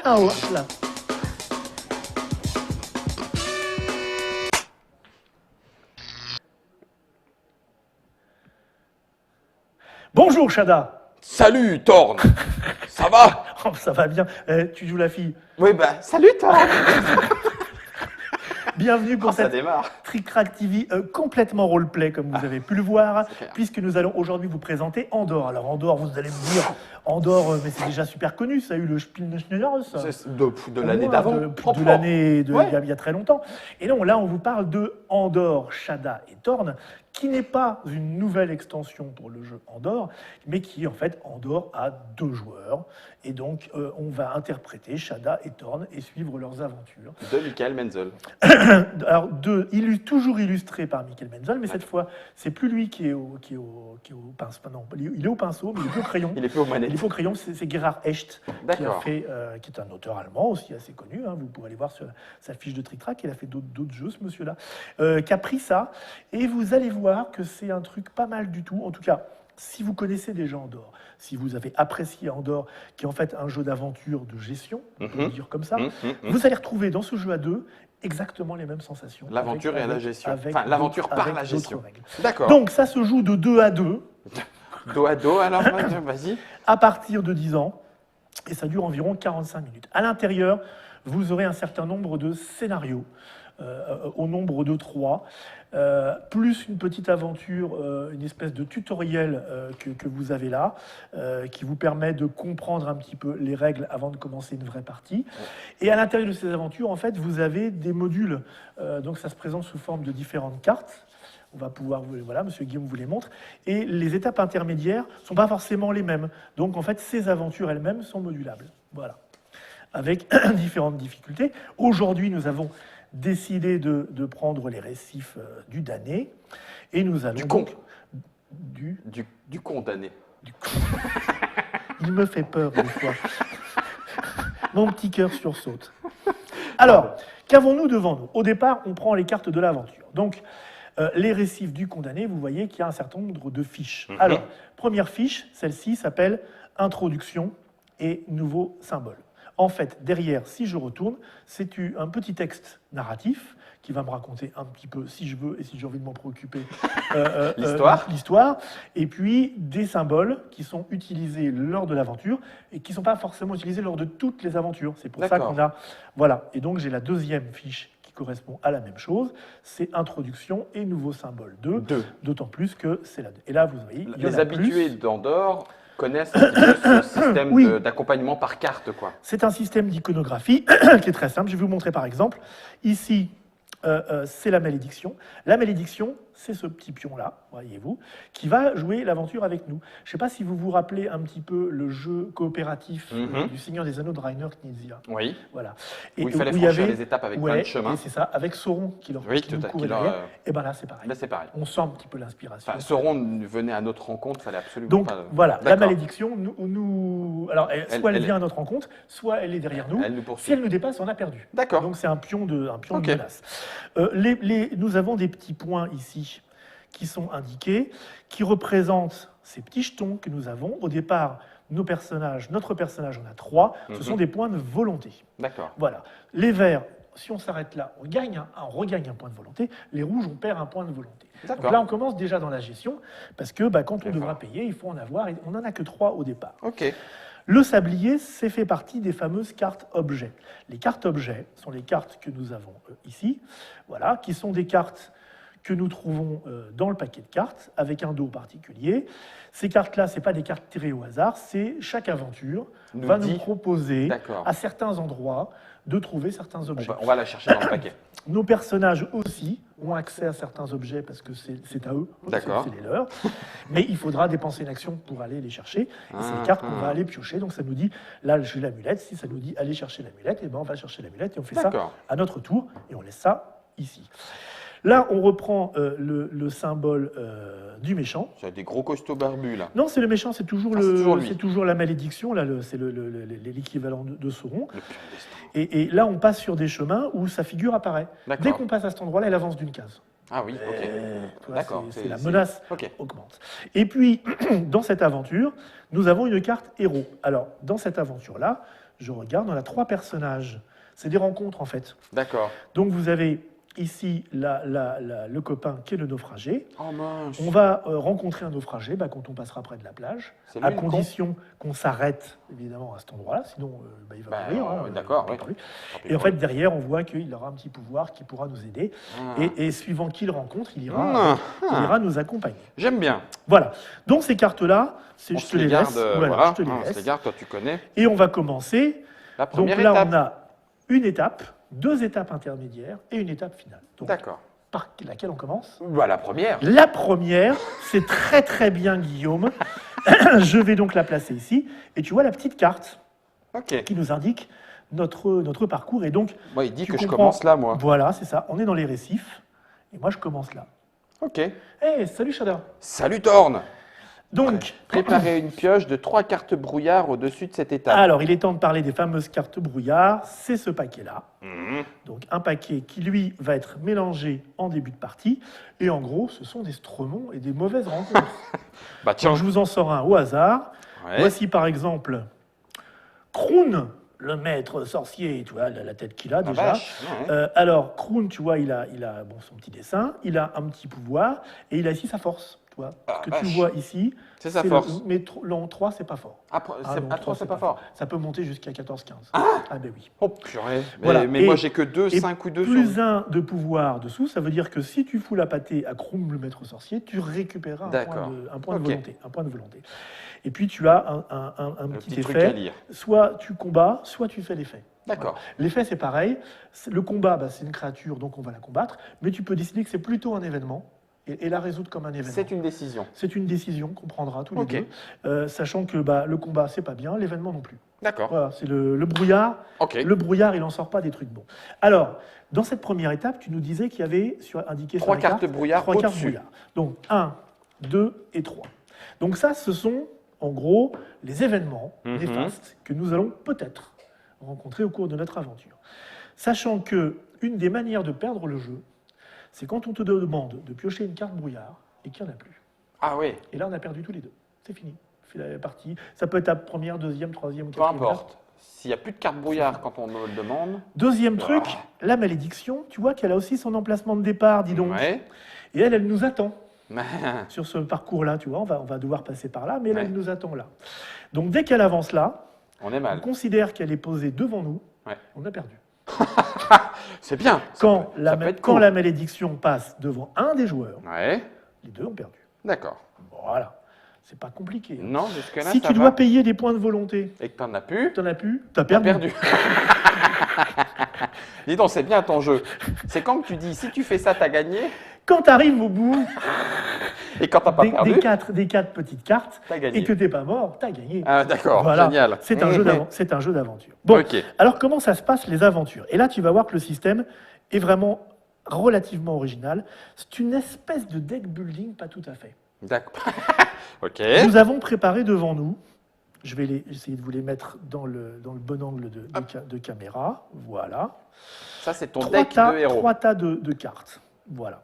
Ah, hop là. Bonjour, Shada. Salut, Thorn. Ça va? Oh, ça va bien. Tu joues la fille. Oui, bah, salut, Thorn. Bienvenue pour Ça cette démarre. Trick Track TV complètement roleplay, comme vous avez pu le voir, c'est clair. puisque nous allons aujourd'hui vous présenter Andorre. Alors Andorre, vous allez me dire, Andorre, mais c'est déjà super connu, ça a eu le Spiel des Jahres. C'est de Au l'année moins, d'avant. de l'année, Ouais. il y a très longtemps. Et non, là, on vous parle de Andorre, Shada et Thorn, qui n'est pas une nouvelle extension pour le jeu Andorre, mais qui, en fait, Andorre a 2 joueurs. Et donc, on va interpréter Shada et Thorn et suivre leurs aventures. De Michael Menzel. Alors, toujours illustré par Michael Menzel, mais cette fois, c'est plus lui qui est au pinceau. Non, il est au pinceau, mais il est plus au crayon. Il est plus aux manettes. Il est plus au crayon, c'est Gerhard Hecht, qui a D'accord. fait, qui est un auteur allemand aussi assez connu. Hein, vous pourrez aller voir sur sa fiche de Trick Track. Il a fait d'autres jeux, ce monsieur-là, qui a pris ça. Et vous allez voir que c'est un truc pas mal du tout. En tout cas, si vous connaissez déjà Andorre, si vous avez apprécié Andorre, qui est en fait un jeu d'aventure de gestion, on peut le dire comme ça, vous allez retrouver dans ce jeu à 2 exactement les mêmes sensations. L'aventure et la gestion. avec Enfin, l'aventure d'autres- par avec la gestion. d'autres règles. D'accord. Donc, ça se joue de 2 à 2 Dos à dos, alors, vas-y. à partir de 10 ans, et ça dure environ 45 minutes. À l'intérieur, vous aurez un certain nombre de scénarios, au nombre de 3, plus une petite aventure, une espèce de tutoriel que vous avez là, qui vous permet de comprendre un petit peu les règles avant de commencer une vraie partie. Et à l'intérieur de ces aventures, en fait, vous avez des modules, donc ça se présente sous forme de différentes cartes. On va pouvoir, voilà, Monsieur Guillaume vous les montre. Et les étapes intermédiaires ne sont pas forcément les mêmes. Donc, en fait, ces aventures elles-mêmes sont modulables. Voilà. Avec différentes difficultés. Aujourd'hui, nous avons décidé de prendre les récifs du Dané. Et nous allons. Du con. Donc, Du condamné. Il me fait peur, des fois. Mon petit cœur sursaute. Alors, qu'avons-nous devant nous? Au départ, on prend les cartes de l'aventure. Donc, les récifs du condamné, vous voyez qu'il y a un certain nombre de fiches. Alors, première fiche, celle-ci s'appelle Introduction et nouveau symbole. En fait, derrière, si je retourne, c'est un petit texte narratif qui va me raconter un petit peu, si je veux et si j'ai envie de m'en préoccuper, l'histoire. Et puis, des symboles qui sont utilisés lors de l'aventure et qui ne sont pas forcément utilisés lors de toutes les aventures. C'est pour ça qu'on a... Voilà. Et donc, j'ai la deuxième fiche qui correspond à la même chose, c'est introduction et nouveau symbole 2, d'autant plus que c'est la 2. Et là, vous voyez, les habitués d'Andorre connaissent un petit peu ce système d'accompagnement par carte, quoi. C'est un système d'iconographie qui est très simple. Je vais vous montrer par exemple. Ici, c'est la malédiction. La malédiction, c'est ce petit pion-là, voyez-vous, qui va jouer l'aventure avec nous. Je ne sais pas si vous vous rappelez un petit peu le jeu coopératif du Seigneur des Anneaux de Rainer Knizia. Oui. Voilà. Et où il fallait franchir les étapes avec plein de chemins. C'est ça, avec Sauron qui leur courait derrière. Et bien là, c'est pareil. Là, c'est pareil. On sent un petit peu l'inspiration. Enfin, Sauron venait à notre rencontre, il fallait absolument donc, pas... voilà, la malédiction, alors, soit elle vient à notre rencontre, soit elle est derrière nous. Elle nous poursuit. Si elle nous dépasse, on a perdu. D'accord. Donc c'est un pion de menace. Nous avons des petits points ici qui sont indiqués, qui représentent ces petits jetons que nous avons. Au départ, notre personnage en a 3. Ce sont des points de volonté. D'accord. Voilà. Les verts, si on s'arrête là, on regagne un point de volonté. Les rouges, on perd un point de volonté. Donc là, on commence déjà dans la gestion, parce que quand on devra payer, il faut en avoir, et on n'en a que 3 au départ. Ok. Le sablier, c'est fait partie des fameuses cartes objets. Les cartes objets sont les cartes que nous avons ici, voilà, qui sont des cartes que nous trouvons dans le paquet de cartes, avec un dos particulier. Ces cartes-là, ce n'est pas des cartes tirées au hasard, c'est chaque aventure va nous proposer, à certains endroits, de trouver certains objets. On va la chercher dans le paquet. Nos personnages aussi ont accès à certains objets parce que c'est à eux, c'est les leurs. Mais il faudra dépenser une action pour aller les chercher. Et c'est les cartes qu'on va aller piocher. Donc ça nous dit, là j'ai l'amulette, si ça nous dit aller chercher l'amulette, et ben on va chercher l'amulette et on fait ça à notre tour et on laisse ça ici. Là, on reprend le symbole du méchant. C'est des gros costauds barbus, là. Non, c'est le méchant, c'est toujours, toujours la malédiction, là, c'est l'équivalent de Sauron. Et là, on passe sur des chemins où sa figure apparaît. Dès qu'on passe à cet endroit-là, elle avance d'une case. Ah oui, ok. D'accord. C'est la menace augmente. Et puis, dans cette aventure, nous avons une carte héros. Alors, dans cette aventure-là, je regarde, on a 3 personnages. C'est des rencontres, en fait. D'accord. Donc, vous avez ici le copain qui est le naufragé. Oh mince. On va rencontrer un naufragé quand on passera près de la plage, C'est lui, à le con. condition qu'on s'arrête, évidemment, à cet endroit-là, sinon il va mourir. Hein, D'accord, tant oui. pis. Et en fait, derrière, on voit qu'il aura un petit pouvoir qui pourra nous aider. Et suivant qui il rencontre, il ira nous accompagner. J'aime bien. Voilà. Donc, ces cartes-là, On je se te les les garde, laisse. Voilà, voilà. je te les On se laisse. les garde, toi tu connais. Et on va commencer. La Donc première là, étape. on a une étape, 2 étapes intermédiaires et une étape finale. Donc, D'accord. par laquelle on commence? Bah, la première. La première, c'est très très bien Guillaume. Je vais donc la placer ici. Et tu vois la petite carte Ok. qui nous indique notre parcours. Et donc, Moi, il dit tu que je comprends- commence là, moi. Voilà, c'est ça. On est dans les récifs. Et moi, je commence là. Ok. Hey, salut Shada. Salut Thorne. Donc, Préparez une pioche de 3 cartes brouillard au-dessus de cette étape. alors, il est temps de parler des fameuses cartes brouillard. C'est ce paquet-là. Mhm. Donc, un paquet qui, lui, va être mélangé en début de partie. Et en gros, ce sont des stromons et des mauvaises rencontres. Bah tiens. Donc, je vous en sors un au hasard. Ouais. Voici par exemple Kroon, le maître sorcier, tu vois, la tête qu'il a Ah, déjà. vache. Ouais. Alors, Kroon, tu vois, il a bon, son petit dessin, il a un petit pouvoir, et il a ici sa force. Tu vois. Ah, Ce que tu vache. vois ici, C'est sa force. mais l'an 3, c'est pas fort. Ah, non, 3, c'est pas fort. Ça peut monter jusqu'à 14-15. Ah ben oui. Oh, purée. Mais, Voilà. mais Et- moi, j'ai que 2, Et 5 ou 2 plus 1 de pouvoir dessous, ça veut dire que si tu fous la pâtée à Kroon, le maître sorcier, tu récupéreras D'accord. un point de Ok. volonté. Un point de volonté. Et puis tu as un Le petit petit truc à effet. lire. Soit tu combats, soit tu fais l'effet. D'accord. Voilà. L'effet, c'est pareil. Le combat, c'est une créature, donc on va la combattre. Mais tu peux décider que c'est plutôt un événement et la résoudre comme un événement. C'est une décision. C'est une décision qu'on prendra tous les Ok. deux, sachant que le combat, c'est pas bien, l'événement non plus. D'accord. Voilà, c'est le brouillard. Ok. Le brouillard, il n'en sort pas des trucs bons. Alors, dans cette première étape, tu nous disais qu'il y avait indiqué sur 3 la cartes carte, brouillard 3 cartes au-dessus. brouillard. Donc 1, 2 et 3. Donc ça, ce sont en gros les événements Mhm. néfastes que nous allons peut-être rencontrer au cours de notre aventure. Sachant que une des manières de perdre le jeu, c'est quand on te demande de piocher une carte brouillard et qu'il n'y en a plus. Ah oui, Et là, on a perdu tous les deux. C'est fini. C'est la partie. Ça peut être ta première, deuxième, troisième ou peu quatrième carte. importe. S'il n'y a plus de carte brouillard quand on me le demande. Deuxième truc, Ah. la malédiction. Tu vois qu'elle a aussi son emplacement de départ, dis donc. Ouais. Et elle nous attend Ouais. sur ce parcours-là, tu vois. On va devoir passer par là, mais elle, Ouais. elle nous attend là. Donc dès qu'elle avance là, On est on mal. considère qu'elle est posée devant nous. Ouais. On a perdu. C'est bien. Quand, ça peut être quand cool. la malédiction passe devant un des joueurs, Ouais. les deux ont perdu. D'accord. Voilà. C'est pas compliqué. Hein. Non, jusque-là, Si ça tu va. dois payer des points de volonté, Et que t'en as plus, t'en as plus, t'as t'as perdu. perdu. Dis donc, c'est bien ton jeu. C'est quand que tu dis, si tu fais ça, t'as gagné. Quand tu arrives au bout Et quand t'as pas perdu, des quatre petites cartes t'as gagné. et que t'es pas mort, t'as gagné. Ah, d'accord, Voilà. génial. C'est un jeu d'aventure. Bon, Ok. alors comment ça se passe les aventures? Et là, tu vas voir que le système est vraiment relativement original. C'est une espèce de deck building, pas tout à fait. D'accord. Ok. Nous avons préparé devant nous, je vais essayer de vous les mettre dans le bon angle de caméra, voilà. Ça, c'est ton Trois deck de héros. trois tas de cartes. Voilà.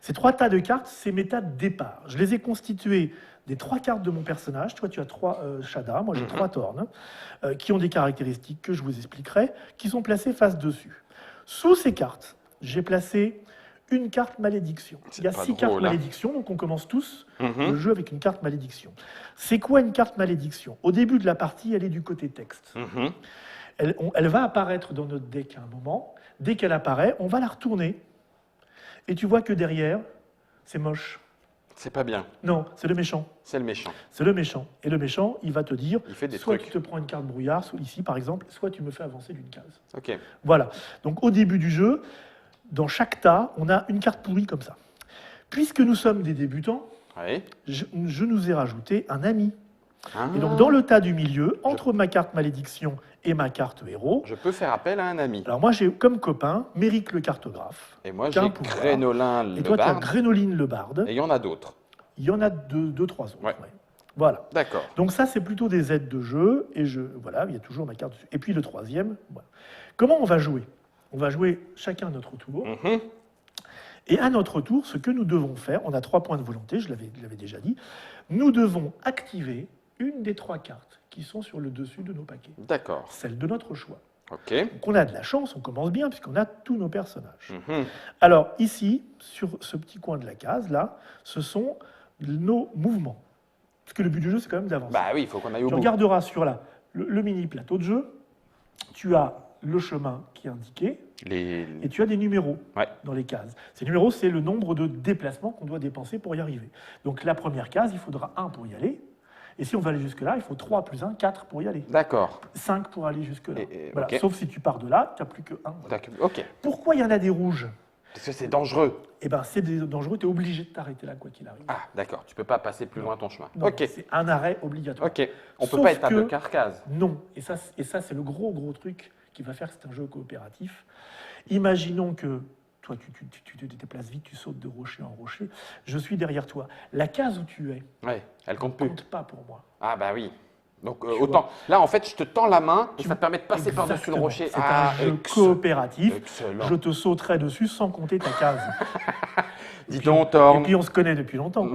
Ces 3 tas de cartes, c'est mes tas de départ. Je les ai constitués des 3 cartes de mon personnage. Toi, tu as 3 Shada, moi j'ai 3 Thorn, qui ont des caractéristiques que je vous expliquerai, qui sont placées face dessus. Sous ces cartes, j'ai placé une carte malédiction. Il y a pas 6 cartes drôle, hein. malédiction, donc on commence tous le Mhm. jeu avec une carte malédiction. C'est quoi une carte malédiction? Au début de la partie, elle est du côté texte. Mhm. Elle va apparaître dans notre deck à un moment. Dès qu'elle apparaît, on va la retourner. Et tu vois que derrière, c'est moche. C'est pas bien. Non, c'est le méchant. C'est le méchant. C'est le méchant. Et le méchant, il va te dire, Il fait des soit trucs. tu te prends une carte brouillard, soit ici par exemple, soit tu me fais avancer d'une case. Ok. Voilà. Donc au début du jeu, dans chaque tas, on a une carte pourrie comme ça. Puisque nous sommes des débutants, Oui. je nous ai rajouté un ami. Ah. Et donc dans le tas du milieu, entre ma carte malédiction et ma carte héros, Je peux faire appel à un ami. alors moi j'ai comme copain Méric le cartographe. Et moi, Qui a un j'ai pouvoir. Grénolin Et le toi tu as barde. Grénoline le barde. Et il y en a d'autres. Il y en a deux, trois autres. Ouais. ouais. Voilà. D'accord. Donc ça, c'est plutôt des aides de jeu. Et voilà, il y a toujours ma carte dessus. Et puis le troisième, voilà. Comment on va jouer? On va jouer chacun à notre tour. Mhm. Et à notre tour, ce que nous devons faire, on a 3 points de volonté, je l'avais déjà dit, nous devons activer une des 3 cartes qui sont sur le dessus de nos paquets. D'accord. Celles de notre choix. Ok. Donc on a de la chance, on commence bien puisqu'on a tous nos personnages. Mhm. Alors ici, sur ce petit coin de la case, là, ce sont nos mouvements. Parce que le but du jeu, c'est quand même d'avancer. Bah oui, il faut qu'on aille au Tu bout. regarderas sur le mini plateau de jeu, tu as le chemin qui est indiqué et tu as des numéros Ouais. dans les cases. Ces numéros, c'est le nombre de déplacements qu'on doit dépenser pour y arriver. Donc la première case, il faudra 1 pour y aller. Et si on veut aller jusque-là, il faut 3 plus 1, 4 pour y aller. D'accord. 5 pour aller jusque-là. Voilà. ok. Sauf si tu pars de là, tu n'as plus que 1. Ok. Pourquoi il y en a des rouges? Parce que c'est dangereux. Eh bien, c'est dangereux, tu es obligé de t'arrêter là, quoi qu'il arrive. Ah, d'accord. Tu peux pas passer plus loin ton chemin. Non, Ok. c'est un arrêt obligatoire. Ok. On peut Sauf pas être à que- deux carcases. Non. Et ça, c'est le gros truc qui va faire que c'est un jeu coopératif. Imaginons que toi, tu te déplaces vite, tu sautes de rocher en rocher. Je suis derrière toi. La case où tu es Ouais. Elle compte ne plus. compte pas pour moi. Ah bah oui. Donc Tu autant. Là, en fait, je te tends la main et Tu- ça te permet de passer par-dessus le Exactement. rocher. C'est un jeu coopératif. Excellent. Je te sauterai dessus sans compter ta case. Dis puis- donc, Et Thorne. puis on se connaît depuis longtemps.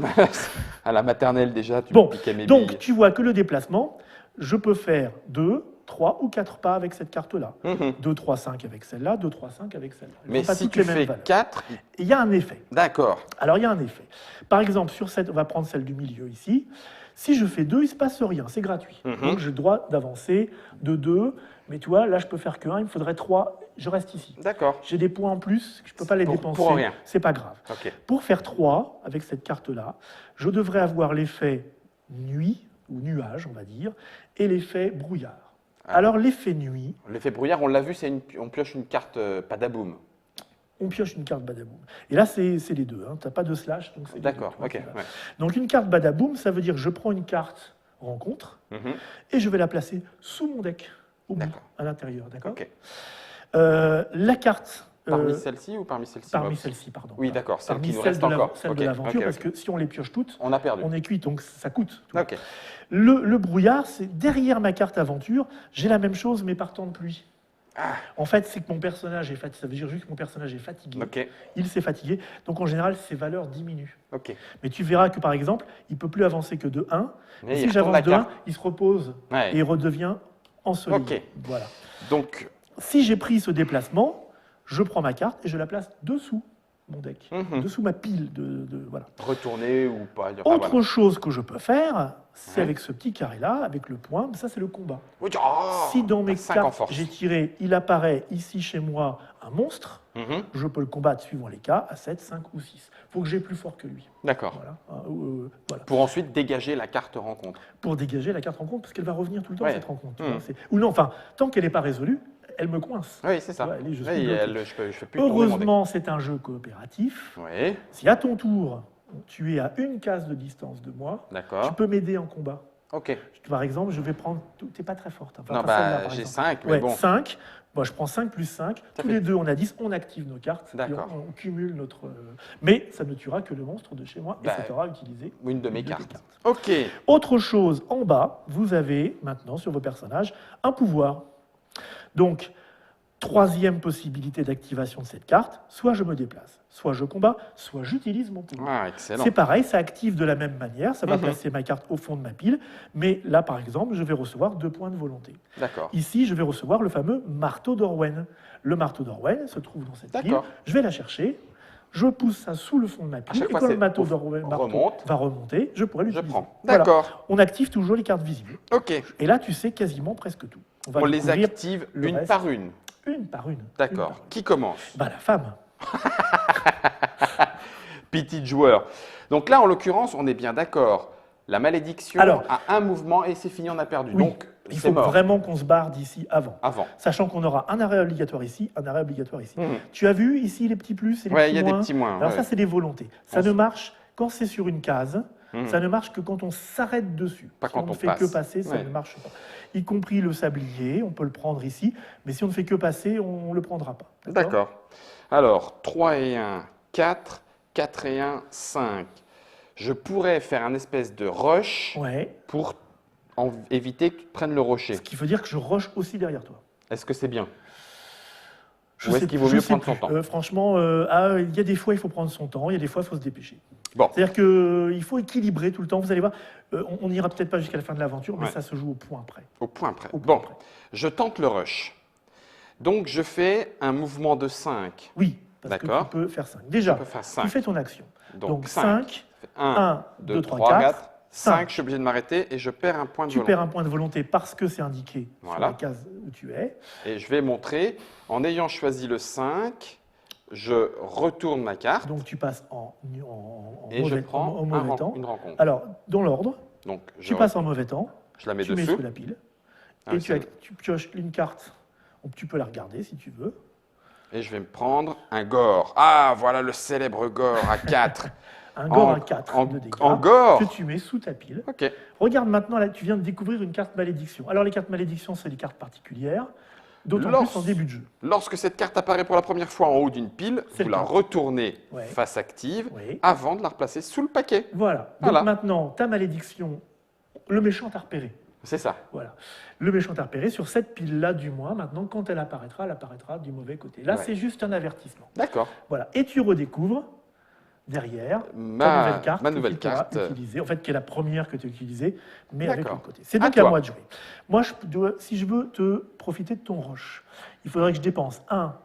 À la maternelle déjà, tu Bon, me piquais mes donc billes. tu vois que le déplacement, je peux faire 2, 3 ou 4 pas avec cette carte-là. Mhm. 2, 3, 5 avec celle-là, 2, 3, 5 avec celle-là. Elles Mais ont pas si toutes tu les mêmes fais valeurs. 4, Et il y a un effet. d'accord. Alors il y a un effet. Par exemple, sur cette, on va prendre celle du milieu ici. Si je fais 2, il ne se passe rien, c'est gratuit. Mhm. Donc j'ai le droit d'avancer de 2, mais tu vois, là je peux faire que 1, il me faudrait 3, je reste ici. D'accord. J'ai des points en plus, je ne peux pas les Pour- dépenser. pour rien. C'est pas grave. Ok. Pour faire 3, avec cette carte-là, je devrais avoir l'effet nuit, ou nuage, on va dire, et l'effet brouillard. Ah. Alors, l'effet nuit, L'effet brouillard, on l'a vu, on pioche une carte padaboum. on pioche une carte badaboum. Et là, c'est les deux. Hein. Tu n'as pas de slash, donc c'est les D'accord, deux, toi, ok. qui vas. Ouais. Donc, une carte badaboum, ça veut dire que je prends une carte rencontre Mhm. et je vais la placer sous mon deck, au bout, D'accord. à l'intérieur. D'accord. Ok. La carte. Parmi celle-ci ou parmi celle-ci Parmi celle-ci, pardon. Oui, d'accord, celle Parmi qui nous celles reste de encore. celle Ok, de l'aventure, ok, parce ok. que si on les pioche toutes, On a perdu. on est cuit, donc ça coûte. tu vois. Ok. Le brouillard, c'est derrière ma carte aventure, j'ai la même chose, mais par temps de pluie. Ah. En fait, c'est que mon personnage est fatigué. Ça veut dire juste que mon personnage est fatigué. Ok. Il s'est fatigué. Donc, en général, ses valeurs diminuent. Ok. Mais tu verras que, par exemple, il ne peut plus avancer que de 1. Mais Et il si retourne j'avance la de 1, carte. il se repose Ouais. et redevient ensoleillé. Ok. Voilà. Donc, Si j'ai pris ce déplacement, je prends ma carte et je la place dessous mon deck. Mhm. Dessous ma pile. Voilà. retourner ou pas. Enfin, Autre voilà. chose que je peux faire, c'est Ouais. avec ce petit carré-là, avec le point, ça c'est le combat. Oui, oh, Si dans mes 5 en cartes, force. j'ai tiré, il apparaît ici chez moi un monstre, Mhm. je peux le combattre suivant les cas à 7, 5 ou 6. Il faut que j'ai plus fort que lui. D'accord. Voilà. Voilà. Pour ensuite dégager la carte rencontre. Pour dégager la carte rencontre, parce qu'elle va revenir tout le temps, Ouais. cette rencontre. tu Mhm. vois, ou non, enfin, tant qu'elle n'est pas résolue, elle me coince. Oui, c'est ça. Ouais, allez, je suis Oui, bloqué. je fais plus tourner mon deck. Heureusement, c'est un jeu coopératif. Oui, Si à ton tour, tu es à une case de distance de moi, tu d'accord. peux m'aider en combat. Ok. Par exemple, je vais prendre... Tu n'es pas très forte. hein. Enfin, Non, pas celle-là, bah, par j'ai exemple. 5, mais Ouais, bon. 5. Moi, je prends 5 plus 5. Ça Tous fait- les deux, on a 10. On active nos cartes. et D'accord. On cumule notre... Mais ça ne tuera que le monstre de chez moi. Bah, et ça t'aura utilisé Une de mes une tes cartes. Ok. Autre chose, en bas, vous avez maintenant sur vos personnages un pouvoir. Donc, troisième possibilité d'activation de cette carte, soit je me déplace, soit je combats, soit j'utilise mon pouvoir. Ah, excellent. C'est pareil, ça active de la même manière, ça va Mhm. placer ma carte au fond de ma pile, mais là, par exemple, je vais recevoir 2 points de volonté. D'accord. Ici, je vais recevoir le fameux marteau d'Orwen. Le marteau d'Orwen se trouve dans cette pile. D'accord. Je vais la chercher, je pousse ça sous le fond de ma pile, chaque et fois, quand c'est le marteau ouf, d'Orwen remonte. va remonter, je pourrai Je l'utiliser. prends. Voilà. D'accord. On active toujours les cartes visibles. Ok. Et là, tu sais quasiment presque tout. Va On les découvrir active le une reste. par une. Une par une. D'accord. Une par une. Qui commence? Bah, la femme. Petit joueur. Donc là, en l'occurrence, on est bien d'accord. La malédiction Alors- a un mouvement et c'est fini, on a perdu. Oui. Donc, Il c'est faut mort. vraiment qu'on se barre d'ici avant. Avant. Sachant qu'on aura un arrêt obligatoire ici, un arrêt obligatoire ici. Mhm. Tu as vu ici les petits plus et les Ouais, petits il y a des moins. petits moins. Alors ouais. ça, c'est des volontés. Ça On ne se- marche quand c'est sur une case. Mhm. Ça ne marche que quand on s'arrête dessus. Pas Si quand on ne on fait passe. que passer, ça Ouais. ne marche pas. Y compris le sablier, on peut le prendre ici. Mais si on ne fait que passer, on ne le prendra pas. D'accord. Alors, 3 et 1, 4, 4 et 1, 5. Je pourrais faire un espèce de rush Ouais. pour éviter que tu prennes le rocher. Ce qui veut dire que je rush aussi derrière toi. Est-ce que c'est bien? Je Ou est-ce sais- qu'il vaut je mieux sais prendre son plus. temps? Franchement, il y a des fois, il faut prendre son temps, il y a des fois, il faut se dépêcher. Bon, C'est-à-dire qu'il faut équilibrer tout le temps. Vous allez voir, on n'ira peut-être pas jusqu'à la fin de l'aventure, mais Ouais. ça se joue au point près. au point près. Au point Bon, près. je tente le rush. Donc, je fais un mouvement de 5. Oui, parce que tu D'accord. peux faire 5. Je Déjà, peux faire tu 5. fais ton action. Donc 5. 5, 1, 1, 2, 2, 3, 3, 4, 4, 5. Je suis obligé de m'arrêter et je perds un point de Tu volonté. perds un point de volonté parce que c'est indiqué sur Voilà. la case où tu es. Et je vais montrer, en ayant choisi le 5, je retourne ma carte Donc tu passes en et je mauvais, prends en mauvais temps. une rencontre. Alors, dans l'ordre, Donc, tu passes en mauvais temps, je la mets tu mets dessous. sous la pile, Ah et oui, tu pioches une carte. Donc, tu peux la regarder si tu veux. Et je vais me prendre un gore. Ah, voilà le célèbre gore à 4. Un gore En- à 4 en- de dégâts en gore que tu mets sous ta pile. Ok. Regarde maintenant, là, tu viens de découvrir une carte malédiction. Alors, les cartes malédiction, c'est des cartes particulières, d'autant Lors- plus en début de jeu. Lorsque cette carte apparaît pour la première fois en haut d'une pile, C'est vous le la cas. retournez Ouais. face active Oui. avant de la replacer sous le paquet. Voilà. Voilà. Donc maintenant, ta malédiction, le méchant t'a repéré. C'est ça. Voilà. Le méchant t'a repéré sur cette pile-là, du moins. Maintenant, quand elle apparaîtra du mauvais côté. Là, Ouais. c'est juste un avertissement. D'accord. Voilà. Et tu redécouvres derrière ta Ma nouvelle carte, ma nouvelle que tu pourras carte. utiliser, en fait, qui est la première que tu as utilisée, mais avec D'accord. le côté. C'est À donc à toi. moi de jouer. Moi, si je veux te profiter de ton rush, il faudrait que je dépense 1,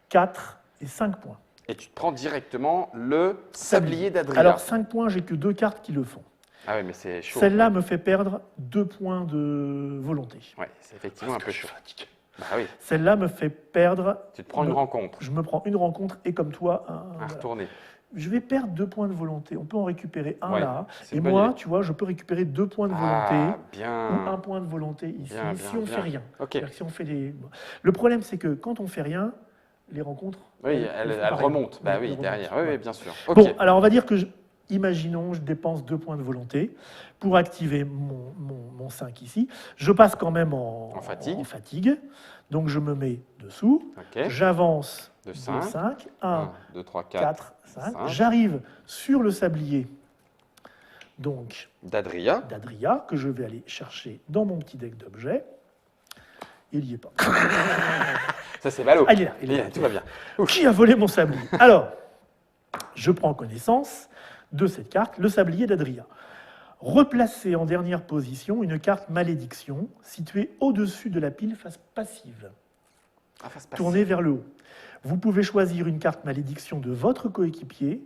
4 et 5 points. Et tu te prends directement le sablier d'Adrien. Alors, 5 points, j'ai que 2 cartes qui le font. Ah oui, mais c'est chaud. Celle-là me fait perdre 2 points de volonté. Ouais, c'est effectivement un peu Je suis chaud. fatigué. Bah oui, Celle-là me fait perdre. tu te prends une me- rencontre Je me prends une rencontre et comme toi, à voilà. retourner. Je vais perdre 2 points de volonté. On peut en récupérer un Ouais, là. c'est Et une bonne moi, idée. tu vois, je peux récupérer 2 points de Ah, volonté ou bien. 1 point de volonté ici Bien, si bien, on bien. fait rien. Ok. C'est-à-dire que si on fait des... Le problème, c'est que quand on fait rien, les rencontres. Oui, font elle pas rien. remonte. Bah Elles oui, remontent. derrière. Oui, Ouais. oui, bien sûr. Ok. Bon, alors on va dire que, imaginons, je dépense 2 points de volonté pour activer mon 5 ici. Je passe quand même En fatigue. fatigue. Donc je me mets dessous. Ok. J'avance De de 5. 5. 1, 1, 2, 3, 4. 4, 5. cinq. J'arrive sur le sablier donc D'Adria. d'Adria, que je vais aller chercher dans mon petit deck d'objets. Il n'y est pas. Ça, c'est ballot. Ah, il est là. Il est là. Tout va bien. Qui a volé mon sablier? Alors, je prends connaissance de cette carte, le sablier d'Adria. Replacer en dernière position une carte malédiction située au-dessus de la pile face passive, Ah, face passive. tournée vers le haut. Vous pouvez choisir une carte malédiction de votre coéquipier.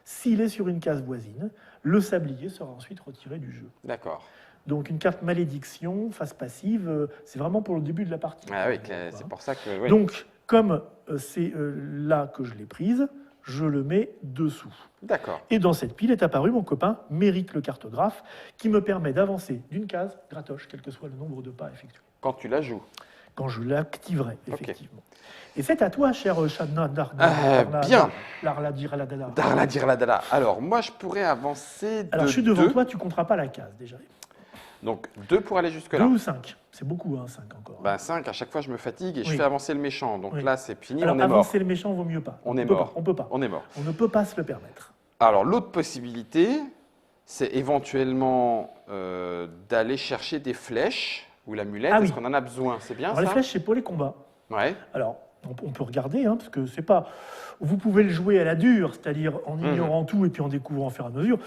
S'il est sur une case voisine, le sablier sera ensuite retiré du jeu. D'accord. Donc une carte malédiction face passive, c'est vraiment pour le début de la partie. Ah oui, Quoi. c'est pour ça que. Oui. Donc, comme c'est là que je l'ai prise, je le mets dessous. D'accord. Et dans cette pile est apparu mon copain Méric le cartographe, qui me permet d'avancer d'une case gratoche, quel que soit le nombre de pas effectués, Quand tu la joues. quand je l'activerai, Ok. effectivement. Et c'est à toi, cher Chadna bien. Larla Diraladala. Darla Dirladala. Alors, moi, je pourrais avancer de Alors, je suis devant 2. toi, tu compteras pas la case déjà. Donc, 2 pour aller 2 jusque-là. ou 5? C'est beaucoup, hein, 5 encore. Ben, 5, à chaque fois, je me fatigue et je Oui. fais avancer le méchant. Donc Oui. là, c'est fini, Alors, on est mort. avancer le méchant vaut mieux pas. On est peut mort. pas, on peut pas. On est mort. On ne peut pas se le permettre. Alors, l'autre possibilité, c'est éventuellement d'aller chercher des flèches ou l'amulette. Ah oui. Est-ce qu'on en a besoin? C'est bien Alors, ça? les flèches, c'est pour les combats. Ouais. Alors, on peut regarder, hein, parce que c'est pas. Vous pouvez le jouer à la dure, c'est-à-dire en ignorant tout et puis en découvrant au fur et à mesure.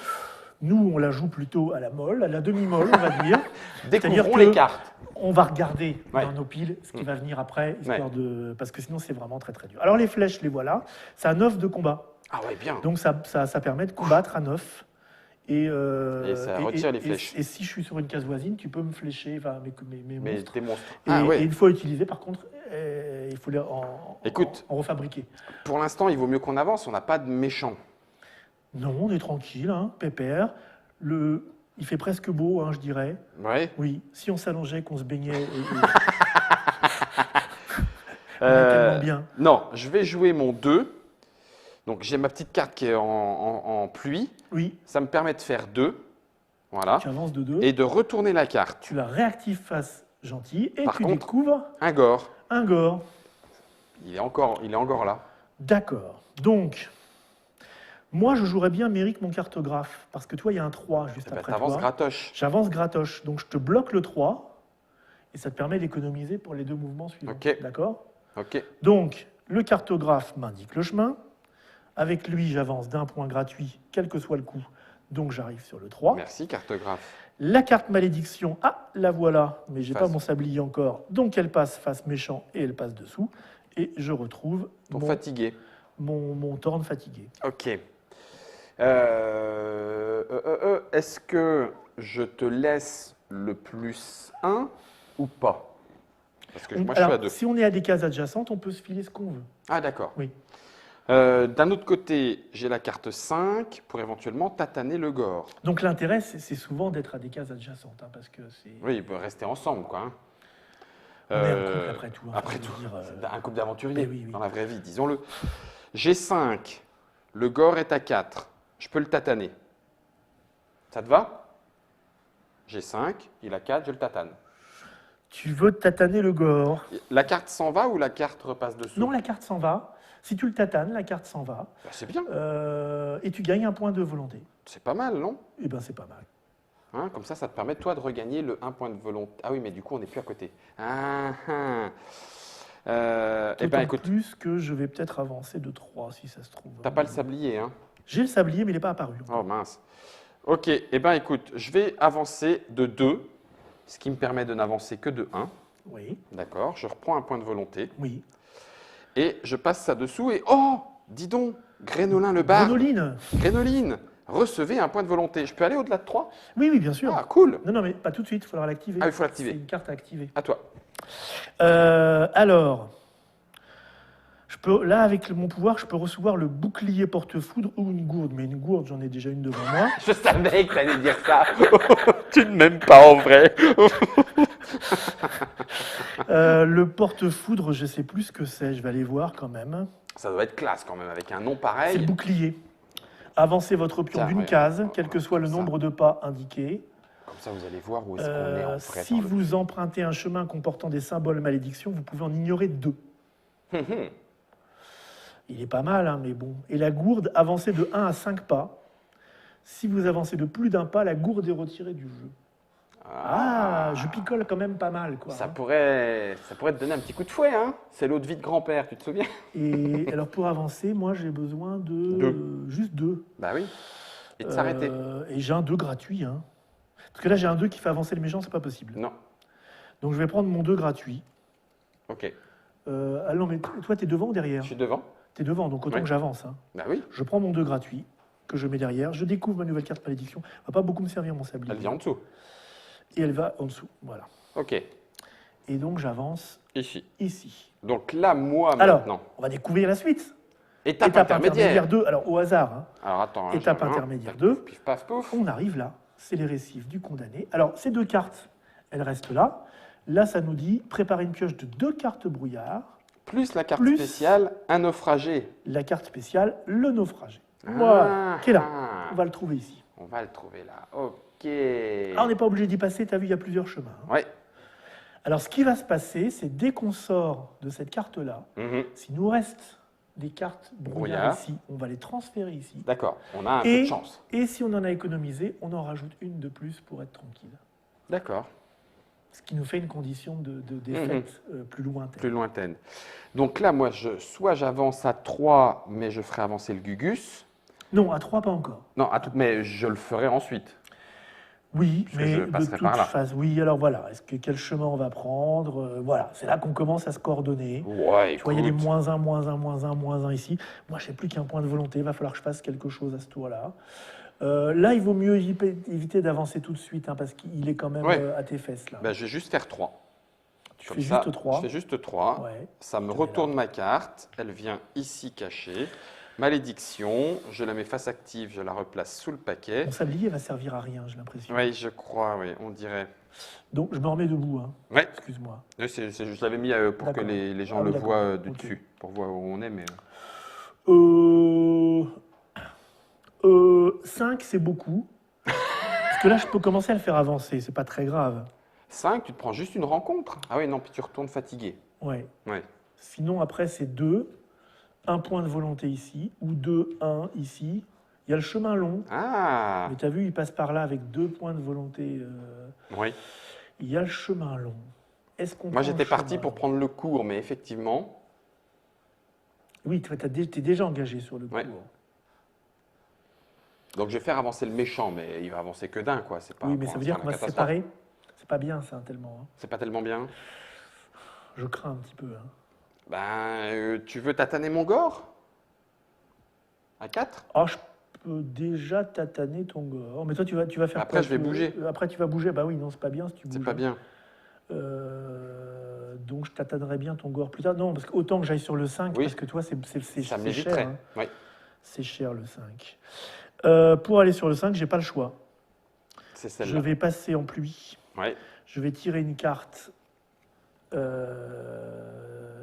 Nous, on la joue plutôt à la molle, à la demi-molle, on va dire. Découvrons que les cartes. On va regarder Ouais. dans nos piles ce qui va venir après, histoire de. Parce que sinon, c'est vraiment très très dur. Alors, les flèches, les voilà. C'est à 9 de combat. Ah ouais, bien. Donc, ça permet de combattre à 9. Et ça retire les flèches. Et si je suis sur une case voisine, tu peux me flécher enfin, mes Mais monstres. des monstres. Et, Ah et ouais. une fois utilisé, par contre, il faut les Écoute. en refabriquer. Pour l'instant, il vaut mieux qu'on avance. On n'a pas de méchant. Non, on est tranquille, hein, pépère. Il fait presque beau, hein, je dirais. Ouais. Oui, si on s'allongeait, qu'on se baignait. On est tellement bien. Non, je vais jouer mon 2. Donc j'ai ma petite carte qui est en pluie. Oui, Ça me permet de faire 2. Voilà. tu avances de 2. Et de retourner la carte. Tu la réactives face gentil et Par tu contre- découvres Un gore. un gore. Il est encore là. D'accord. Donc, moi, je jouerais bien Méric, mon cartographe, parce que toi, il y a un 3 juste Eh ben, après t'avances toi. gratoche. J'avance gratoche, donc je te bloque le 3 et ça te permet d'économiser pour les 2 mouvements suivants. Ok. D'accord? Ok. Donc, Le cartographe m'indique le chemin. Avec lui, j'avance d'un point gratuit, quel que soit le coup. Donc j'arrive sur le 3. Merci, cartographe. La carte malédiction, ah, la voilà, mais j'ai Face. pas mon sablier encore. Donc elle passe face méchant et elle passe dessous. Et je retrouve Pour fatiguer. mon torne fatigué. Ok. Est-ce que je te laisse le plus 1 ou pas? Parce que moi, je suis à 2. Si on est à des cases adjacentes, on peut se filer ce qu'on veut. Ah, d'accord. Oui. D'un autre côté, j'ai la carte 5 pour éventuellement tataner le gore. Donc l'intérêt, c'est souvent d'être à des cases adjacentes, hein, parce que c'est. Oui, il peut rester ensemble, quoi. Hein. On est un couple après tout. Hein, Après tout, c'est un couple d'aventuriers, oui, oui. dans la vraie vie, disons-le. J'ai 5, le gore est à 4, je peux le tataner. Ça te va? J'ai 5, il a 4, je le tatane. Tu veux tataner le gore? La carte s'en va ou la carte repasse dessous? Non, la carte s'en va. Si tu le tatanes, la carte s'en va. Bah, c'est bien. Et tu gagnes un point de volonté. C'est pas mal, non? Eh bien, c'est pas mal. Hein, comme ça te permet, toi, de regagner le 1 point de volonté. Ah oui, mais du coup, on n'est plus à côté. Ah, ah. Eh bien, écoute, plus que je vais peut-être avancer de 3, si ça se trouve. t'as pas le sablier, hein? J'ai le sablier, mais il n'est pas apparu. Oh mince. Ok, eh bien, écoute, je vais avancer de 2, ce qui me permet de n'avancer que de 1. Oui, D'accord, je reprends un point de volonté oui. et je passe ça dessous et oh, dis donc, Grénolin le barde. Grenoline. Grénoline, recevez un point de volonté. Je peux aller au-delà de 3? Oui, oui, bien sûr. Ah, cool. Non, non, mais pas tout de suite, il faudra l'activer. Ah, il faut l'activer. C'est une carte à activer. À toi. Alors, là, avec mon pouvoir, je peux recevoir le bouclier porte-foudre ou une gourde. Mais une gourde, j'en ai déjà une devant moi. Je savais que tu allais dire ça. Tu ne m'aimes pas en vrai. Le porte-foudre, je sais plus ce que c'est. Je vais aller voir quand même. Ça doit être classe quand même, avec un nom C'est pareil. le bouclier. Avancez votre pion Tiens, d'une ouais. case, quel que soit le Ça. nombre de pas indiqués. Comme ça, vous allez voir où est-ce qu'on est en vrai. Si vous empruntez un chemin comportant des symboles malédiction, vous pouvez en ignorer 2. Il est pas mal, hein, mais bon. Et la gourde, avancez de 1 à 5 pas. Si vous avancez de plus d'un pas, la gourde est retirée du jeu. Ah, je picole quand même pas mal, quoi. Ça hein. pourrait te donner un petit coup de fouet, hein? C'est l'eau de vie de grand-père, tu te souviens? Et alors, pour avancer, moi, j'ai besoin de juste 2. Bah oui. Et de s'arrêter. Et j'ai un 2 gratuit. Hein. Parce que là, j'ai un 2 qui fait avancer le méchant, c'est pas possible. Non. Donc, je vais prendre mon 2 gratuit. Ok. Ah non, mais toi, t'es devant ou derrière? Je suis devant. T'es devant, donc autant Oui. que j'avance. Hein. Bah oui. Je prends mon 2 gratuit, que je mets derrière. Je découvre ma nouvelle carte malédiction. Elle va pas beaucoup me servir, mon sablier. Elle vient en dessous. Et elle va en dessous, voilà. Ok. Et donc, j'avance Ici. ici. Donc là, moi, Alors, maintenant. on va découvrir la suite. Étape intermédiaire. 2, alors au hasard, hein. Alors attends. Étape j'ai un. intermédiaire Pif, 2. Pif, paf, pouf. On arrive là, c'est les récifs du condamné. Alors, ces 2 cartes, elles restent là. Là, ça nous dit préparer une pioche de 2 cartes brouillard, Plus la carte Plus- spéciale, un naufragé. la carte spéciale, le naufragé. Voilà, qui est là. Ah. On va le trouver ici. On va le trouver là. Ok. Ah, on n'est pas obligé d'y passer, tu as vu, il y a plusieurs chemins. hein. Ouais. Alors, ce qui va se passer, c'est dès qu'on sort de cette carte-là, Mhm. s'il nous reste des cartes brouillard Brouillard. ici, on va les transférer ici. D'accord. On a un peu Et, de chance. et si on en a économisé, on en rajoute une de plus pour être tranquille. D'accord. Ce qui nous fait une condition de défaite plus lointaine. Plus lointaine. Donc là, moi, soit j'avance à 3, mais je ferai avancer le Gugus. Non, à 3, pas encore. Non, mais je le ferai ensuite. Oui, Parce que mais je de passerai toute par là. façon, oui, alors voilà, quel chemin on va prendre voilà, c'est là qu'on commence à se coordonner. Ouais, Tu vois, il y a des écoute. moins 1, moins 1, moins 1, moins 1 ici. Moi, je sais plus qu'un point de volonté, il va falloir que je fasse quelque chose à ce tour-là. Là, il vaut mieux éviter d'avancer tout de suite, hein, parce qu'il est quand même Ouais. À tes fesses, là. Ben, je vais juste faire 3. Tu fais juste 3. Je fais juste 3. Ouais. Ça me Je vais retourne ma carte. Elle vient ici cachée. Malédiction. Je la mets face active. Je la replace sous le paquet. Mon sablier va servir à rien, j'ai l'impression. Oui, je crois, oui, on dirait. Donc, je me remets debout, hein. Ouais. Excuse-moi. Oui, je l'avais mis pour que D'accord. les gens Ah oui, le d'accord. voient du Ok. dessus, pour voir où on est. Mais... 5, c'est beaucoup. Parce que là, je peux commencer à le faire avancer, c'est pas très grave. 5, tu te prends juste une rencontre. Ah oui, non, puis tu retournes fatigué. Ouais. Ouais. Sinon, après, c'est 2. Un point de volonté ici, ou 2, 1 ici. Il y a le chemin long. Ah, Mais tu as vu, il passe par là avec 2 points de volonté. oui. Il y a le chemin long. Est-ce qu'on Moi, prend j'étais le parti chemin pour long prendre le cours, mais effectivement, Oui, tu es déjà engagé sur le coup. Ouais. Donc je vais faire avancer le méchant, mais il va avancer que d'un, quoi. C'est pas Oui, mais pour ça veut dire l'instant qu'on la va se catastrophe. séparer. C'est pas bien, ça, tellement. Hein. C'est pas tellement bien. Je crains un petit peu. Hein. Ben, tu veux tataner mon gore? À 4? Ah, je peux déjà tataner ton gore. Mais toi, tu vas faire Après, quoi je vais bouger. Après, tu vas bouger. Bah oui, non, c'est pas bien si tu C'est bouges. pas Hein. bien. Donc, je tatanerai bien ton gore plus tard. Non, parce qu'autant que j'aille sur le 5, Oui. parce que toi, c'est Ça cher. m'éviterait. Hein. Oui. C'est cher, le 5. Pour aller sur le 5, j'ai pas le choix. C'est Je celle-là. vais passer en pluie. Oui. Je vais tirer une carte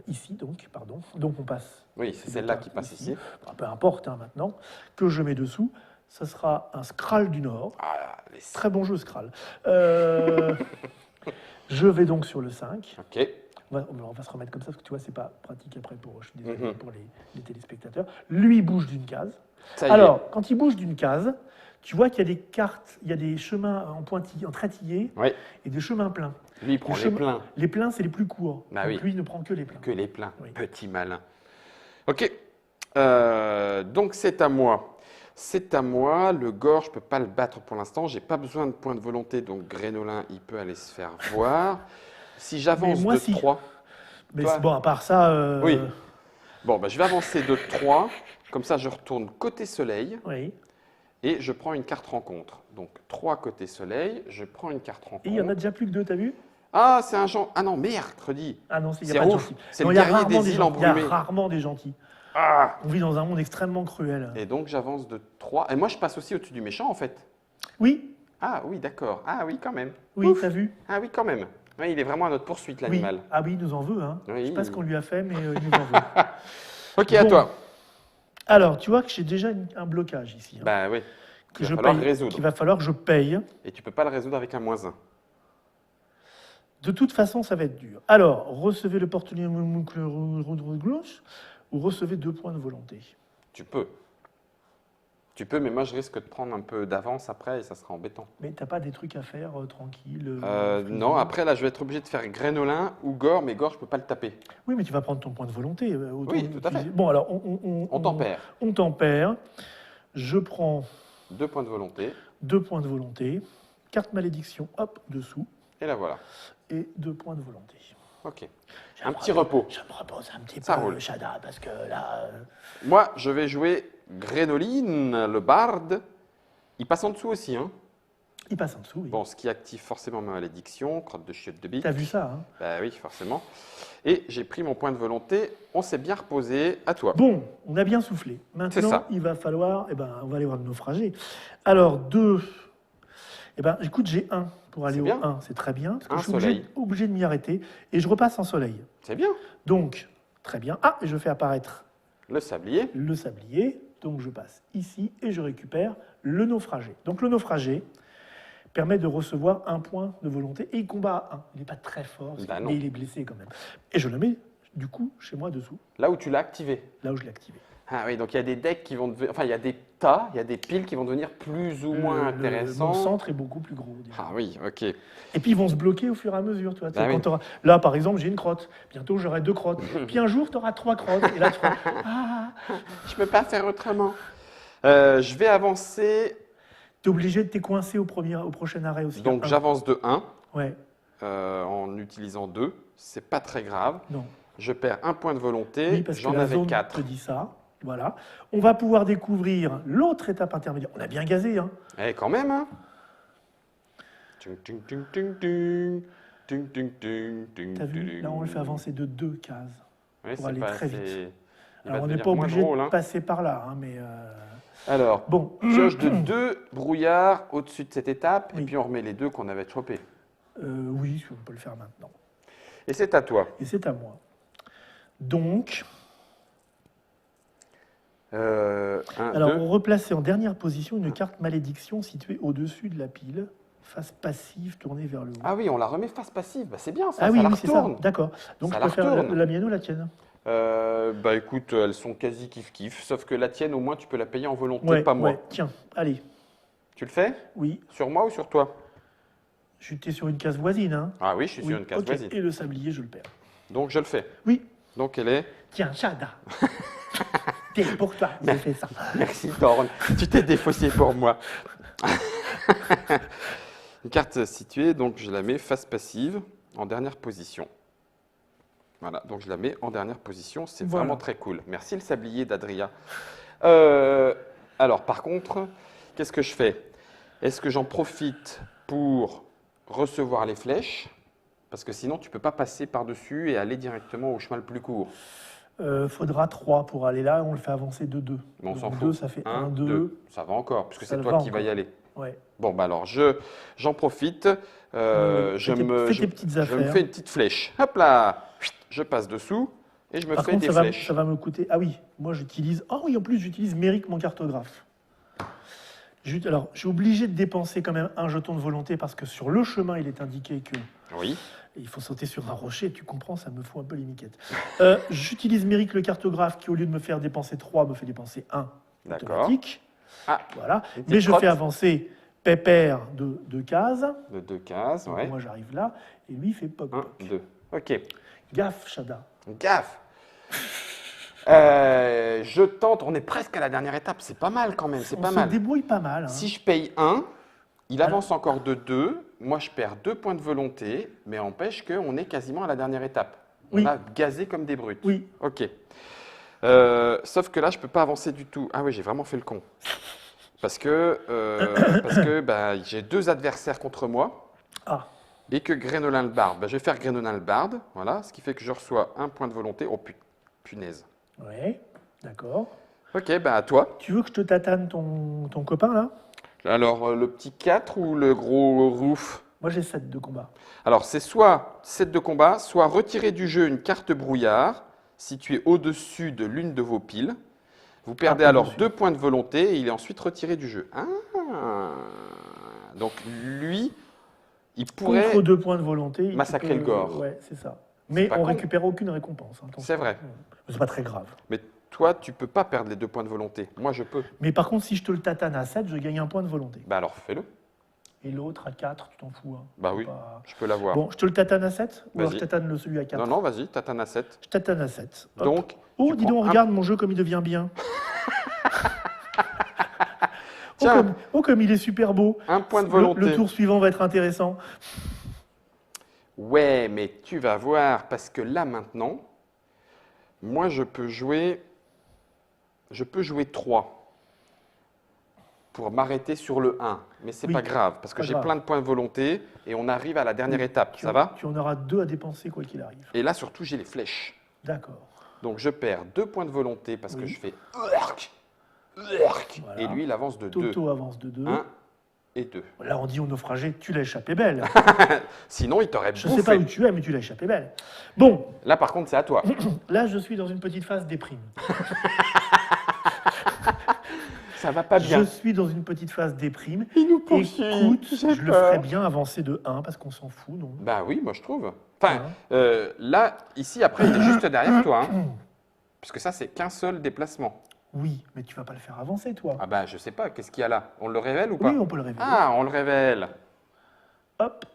ici, donc, pardon. Donc, on passe. Oui, c'est ces celle-là deux qui cartes passe ici. Bah, peu importe, hein, maintenant. Que je mets dessous. Ça sera un Skral du Nord. Ah, Très bon jeu, Skral. Je vais donc sur le 5. Ok. On va se remettre comme ça, parce que tu vois, c'est pas pratique après pour, je suis désolé Mhm. pour les téléspectateurs. Lui, il bouge d'une case. Ça y Alors, quand il bouge d'une case, tu vois qu'il y a des cartes, il y a des chemins en pointillés, en trétillés, est. Oui. et des chemins pleins. Lui, il prend Les les chemins- pleins. Les pleins, c'est les plus courts. Bah Donc oui. lui, il ne prend que les pleins. Que les pleins. Oui. Petit malin. Ok. Donc c'est à moi. C'est à moi. Le gore, je ne peux pas le battre pour l'instant. J'ai pas besoin de points de volonté. Donc Grénolin, il peut aller se faire voir. Si j'avance Mais moi, de si. 3. Mais Toi bon, à part ça. Oui. Bon, bah, je vais avancer de 3. Comme ça, je retourne côté soleil. Oui. Et je prends une carte rencontre. Donc 3 côté soleil. Je prends une carte rencontre. Et il y en a déjà plus que 2, t'as vu? Ah, c'est un genre. Ah non, mercredi. Ah non, il n'y C'est a pas de ouf. gentils. C'est Non, le il y a guerrier rarement des îles gentils. Il y embrumées. a rarement des gentils. Ah. On vit dans un monde extrêmement cruel. Et donc j'avance de 3. Et moi, je passe aussi au-dessus du méchant, en fait. Oui, Ah oui, d'accord. Ah oui, quand même. oui, Ouf. t'as vu? Ah oui, quand même. Oui, il est vraiment à notre poursuite, Oui. l'animal. Ah oui, il nous en veut. Hein. Oui. Je sais pas ce qu'on lui a fait, mais il nous en veut. Ok, à Bon. toi. Alors, tu vois que j'ai déjà un blocage ici. Hein, Bah oui. que Il va je falloir paye, résoudre. qu'il va falloir que je paye. Et tu peux pas le résoudre avec un -1. De toute façon, ça va être dur. Alors, recevez le portelier gauche ou recevez 2 points de volonté. Tu peux. Tu peux, mais moi, je risque de prendre un peu d'avance après et ça sera embêtant. Mais t'as pas des trucs à faire tranquille Non, après, là, je vais être obligé de faire Grénolin ou Gore, mais Gore, je peux pas le taper. Oui, mais tu vas prendre ton point de volonté. Autant Oui, tout à fait. utiliser- Bon, alors, On tempère. on tempère. Je prends 2 points de volonté. 2 points de volonté. Carte malédiction, hop, dessous. Et la voilà. Et 2 points de volonté. Ok. Je Un me petit repose- repos. Je me repose un petit Ça peu, roule. Shada, parce que là... Moi, je vais jouer Grénoline, le barde. Il passe en dessous aussi, hein. il passe en dessous, oui. Bon, ce qui active forcément ma malédiction, crotte de chiotte de bite. T'as vu ça, hein? Bah oui, forcément. Et j'ai pris mon point de volonté. On s'est bien reposé. À toi. Bon, on a bien soufflé. C'est Maintenant, ça. il va falloir... Eh ben, on va aller voir le naufragé. Alors, 2... Eh ben, écoute, j'ai 1 pour aller C'est au bien. 1. C'est très bien, parce que Un je suis soleil. obligé de m'y arrêter. Et je repasse en soleil. C'est bien. Donc, très bien. Ah, et je fais apparaître Le sablier. le sablier. Donc, je passe ici et je récupère le naufragé. Donc, le naufragé permet de recevoir 1 point de volonté et il combat à 1. Il n'est pas très fort, Bah non. mais il est blessé quand même. Et je le mets, du coup, chez moi dessous, Là où tu l'as activé. là où je l'ai activé. Ah oui, donc il y a des decks qui vont devenir. Enfin, il y a des tas, il y a des piles qui vont devenir plus ou moins Mon intéressants. centre est beaucoup plus gros. déjà. Ah oui, ok. Et puis, ils vont se bloquer au fur et à mesure. Tu vois, Bah oui. Là, par exemple, j'ai une crotte. Bientôt, j'aurai 2 crottes. Puis un jour, tu auras 3 crottes. Et là, tu feras ah, Je peux pas faire autrement. Je vais avancer. tu es obligé de t'écoincer au prochain arrêt aussi. Donc Un. j'avance de 1 Ouais, en utilisant 2. C'est pas très grave. non. Je perds 1 point de volonté. Oui, parce que J'en la avais zone 4. te dit ça. Voilà. On va pouvoir découvrir l'autre étape intermédiaire. On a bien gazé, hein. Eh, quand même, hein. Tung, tung, tung, tung, tung. Tung, tung, tung, tung, T'as vu? tung. Là, on le fait avancer de 2 cases. Oui, pour c'est aller pas très assez- vite. Il Alors, va on n'est devenir pas moins obligé drôle, de hein. passer par là, hein, mais Alors, bon. pioche de 2 brouillards au-dessus de cette étape, et Oui. puis on remet les 2 qu'on avait chopés. Oui, on peut le faire maintenant. Et c'est à toi. Et c'est à moi. Donc, alors, 2. on replaçait en dernière position une carte malédiction située au-dessus de la pile, face passive tournée vers le haut. Ah oui, on la remet face passive. Bah, c'est bien, ça, Ah oui, ça la oui, c'est ça. retourne. D'accord. Donc, Ça je la préfère retourne. la mienne ou la tienne? Bah écoute, elles sont quasi kiff-kiff, sauf que la tienne, au moins, tu peux la payer en volonté, Ouais, pas moi. ouais. Tiens, allez. Tu le fais? Oui, Sur moi ou sur toi? j'étais sur une case voisine. Hein. Ah oui, je suis Oui, sur une case ok. voisine. Et le sablier, je le perds. Donc je le fais. Oui. Donc elle est. Tiens, Shada. C'est pour toi, j'ai fait ça. Merci, Thorne. Tu t'es défaussé pour moi. Une carte située, donc je la mets face passive, en dernière position. Voilà, donc je la mets en dernière position. C'est Voilà. vraiment très cool. Merci le sablier d'Adria. Alors, par contre, qu'est-ce que je fais? Est-ce que j'en profite pour recevoir les flèches? Parce que sinon, tu ne peux pas passer par-dessus et aller directement au chemin le plus court. Faudra 3 pour aller là, on le fait avancer de 2. Mais on s'en Donc fout. 2, ça fait 1, 2. 2. Ça va encore, puisque Ça c'est va toi qui vas encore. y aller. Ouais. Bon, bah alors, j'en profite. Fais tes petites Je me affaires. fais une petite flèche. Hop là, je passe dessous et je me Par fais contre, des flèches. ça va me coûter. Ah oui, moi j'utilise. Ah oui, en plus, j'utilise Méric, mon cartographe. Alors, je suis obligé de dépenser quand même un jeton de volonté parce que sur le chemin, il est indiqué que Oui. il faut sauter sur un rocher. Tu comprends, ça me fout un peu les miquettes. J'utilise Méric, le cartographe, qui au lieu de me faire dépenser 3, me fait dépenser 1 D'accord. automatique. Ah, Voilà. une petite Mais je crotte. fais avancer Pépère de 2 cases. De 2 cases, Donc ouais. moi, j'arrive là. Et lui, il fait poc 1, poc. 2. Ok. Gaffe, Shada. Gaffe. Je tente, on est presque à la dernière étape. C'est pas mal quand même, c'est On pas se mal. débrouille pas mal. Hein. Si je paye 1, il Alors- avance encore de 2. Moi, je perds 2 points de volonté, mais empêche qu'on est quasiment à la dernière étape. On Oui. a gazé comme des brutes. Oui. Ok. Sauf que là, je peux pas avancer du tout. Ah oui, j'ai vraiment fait le con. Parce que bah, j'ai 2 adversaires contre moi Ah. et que Grénolin le barde. Bah, je vais faire Grénolin le barde, voilà, ce qui fait que je reçois 1 point de volonté. Oh punaise. Ouais. D'accord. Ok, bah à toi. Tu veux que je te tatane ton copain là? Alors, le petit 4 ou le gros roof? Moi j'ai 7 de combat. Alors, c'est soit 7 de combat, soit retirer du jeu une carte brouillard située au-dessus de l'une de vos piles. Vous perdez alors au-dessus. 2 points de volonté et il est ensuite retiré du jeu. Ah. Donc, lui, il pourrait... Contre 2 points de volonté. tu massacrer peux- le gore. Ouais, c'est ça. Mais pas on con. récupère aucune récompense. Hein, C'est vrai. C'est pas très grave. Mais toi, tu peux pas perdre les 2 points de volonté. Moi, je peux. Mais par contre, si je te le tatane à 7, je gagne un point de volonté. Bah alors, fais-le. Et l'autre à 4, tu t'en fous. Hein. Bah Faut oui, pas- je peux l'avoir. Bon, je te le tatane à 7 ou alors Vas-y. je tatane celui à 4? Non, non, vas-y, tatane à 7. Je tatane à 7. Hop. Donc, Oh, tu dis prends donc, un- regarde mon jeu comme il devient bien. Tiens. Comme il est super beau. 1 point de Le volonté. tour suivant va être intéressant. Ouais, mais tu vas voir, parce que là, maintenant, moi, je peux jouer 3 pour m'arrêter sur le 1. Mais c'est Oui, pas grave, parce que pas j'ai grave. plein de points de volonté et on arrive à la dernière Oui, étape. Tu Ça va? Tu en auras 2 à dépenser quoi qu'il arrive. Et là, surtout, j'ai les flèches. D'accord. Donc, je perds 2 points de volonté parce que Oui. je fais urk, urk. Voilà. Et lui, il avance de 2. Toto avance de 2. 1 et 2. Là, on dit au naufragé, tu l'as échappé belle. Sinon, il t'aurait Je bouffé. sais pas où tu es, mais tu l'as échappé belle. Bon, Là, par contre, c'est à toi. là, je suis dans une petite phase déprime. Ça va pas bien. Je suis dans une petite phase déprime. Il nous poursuit. Écoute, J'ai je le peur. ferais bien avancer de 1 parce qu'on s'en fout, non? Bah oui, moi je trouve. Enfin, Hein là, ici, après, il est juste derrière toi. Hein. Parce que ça, c'est qu'un seul déplacement. Oui, mais tu vas pas le faire avancer, toi. Ah bah, je sais pas, qu'est-ce qu'il y a là? On le révèle ou pas? Oui, on peut le révéler. Ah, on le révèle. Hop.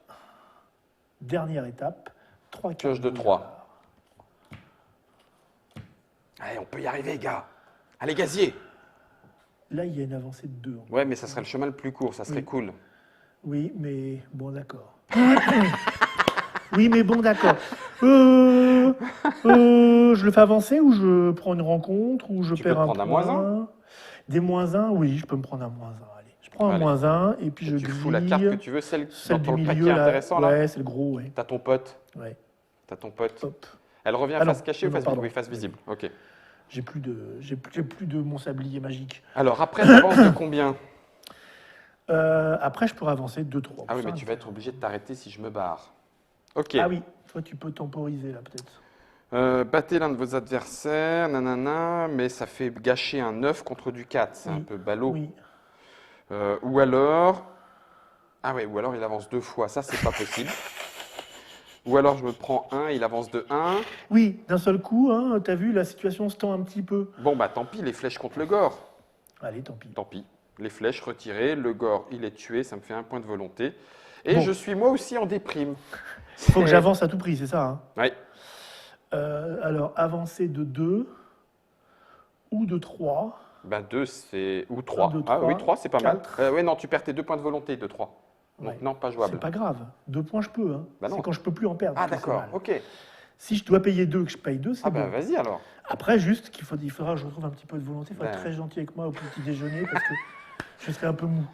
Dernière étape. 3 Pioche de 3. Allez, on peut y arriver, gars. Allez, gazier. Là, il y a une avancée de 2. Ouais, mais ça serait le chemin le plus court, ça serait Oui. cool. Oui, mais bon, d'accord. Oui, mais bon, d'accord. Je le fais avancer ou je prends une rencontre ou je Tu peux perds te un prendre un point moins Des moins 1, oui, je peux me prendre un moins 1. Allez, je prends un Allez. moins 1 et puis Et je tu fous la carte que tu veux, celle celle du dans le paquet milieu, là. intéressant, là. Ouais, c'est le gros, ouais. T'as ton pote. Ouais, T'as ton pote. hop. Elle revient Ah non, face cachée ou non, face pardon. visible? Oui, face visible. Ok. J'ai plus de mon sablier magique. Alors, après, t'avances de combien? Après, je pourrais avancer 2-3. Ah oui, mais tu vas être obligé de t'arrêter si je me barre. Ok. Ah oui, toi, tu peux temporiser, là, peut-être. Battez l'un de vos adversaires, nanana, mais ça fait gâcher un 9 contre du 4. C'est un Oui. peu ballot. Oui. Ou alors... Ah ouais, ou alors il avance 2 fois. Ça, c'est pas possible. Ou alors je me prends 1, il avance de 1. Oui, d'un seul coup, hein, t'as vu, la situation se tend un petit peu. Bon, bah tant pis, les flèches contre le gore. Allez, tant pis. Tant pis. Les flèches retirées, le gore, il est tué, ça me fait 1 point de volonté. Et Bon. je suis moi aussi en déprime. Il faut que j'avance à tout prix, c'est ça, hein. Oui. Alors, avancer de 2. ou de 3. Ben 2, c'est... Ou 3. deux, Ah oui, 3, 3, c'est pas mal. 4. Oui, non, tu perds tes 2 points de volonté de 3. Donc Ouais. non, pas C'est jouable. pas grave. 2 points, je peux. Hein. Bah non. C'est quand je peux plus en perdre. Ah que c'est d'accord, mal. ok. Si je dois payer 2, que je paye 2, c'est Ah bon. bah vas-y alors. Après, juste il faudra que je retrouve un petit peu de volonté. Il faudra Ben. être très gentil avec moi au petit déjeuner parce que je serai un peu mou.